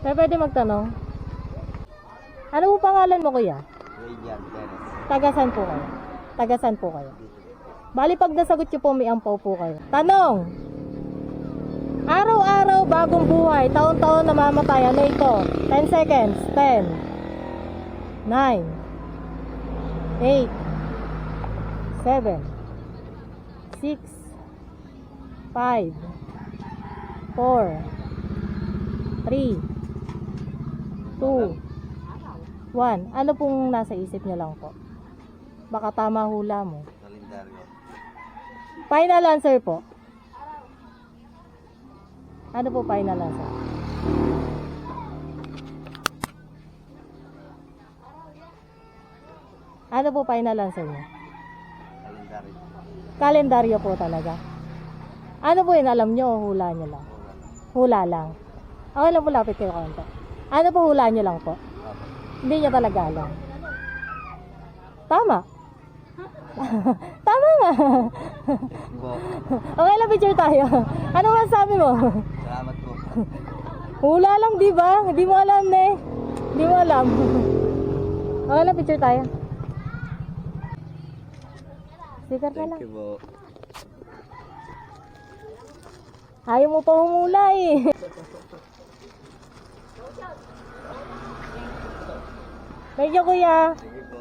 May pwede magtanong? Ano po pangalan mo, kuya? Radiant Terrace. Tagasan po kayo? Tagasan po kayo? Bali, pag nasagot nyo po, may ampaw po kayo. Tanong! Araw-araw, bagong buhay, taon-taon namamatay. Ano ito? 10 seconds. 10, 9, 8, 7, 6, 5, 4, 3, 2, 1. Ano pong nasa isip nyo lang po? Baka tama hula mo. Kalendaryo. Final answer po. Ano po final answer? Ano po final answer niyo? Kalendaryo. Kalendaryo po talaga. Ano po yun? Alam nyo o hula nyo lang? Hula lang. Okay lang po, lapit kayo konti. Ano po hula nyo lang po? Hindi nyo talaga alam. Tama. Tama nga. Po. Okay lang, picture tayo. Ano masasabi mo? Salamat po. Hula lang, di ba? Hindi mo alam eh. Hindi mo alam. Okay lang, picture tayo. Sticker ka lang. Thank you po. Ayaw mo pa humula eh. Thank you, kuya. Sige po.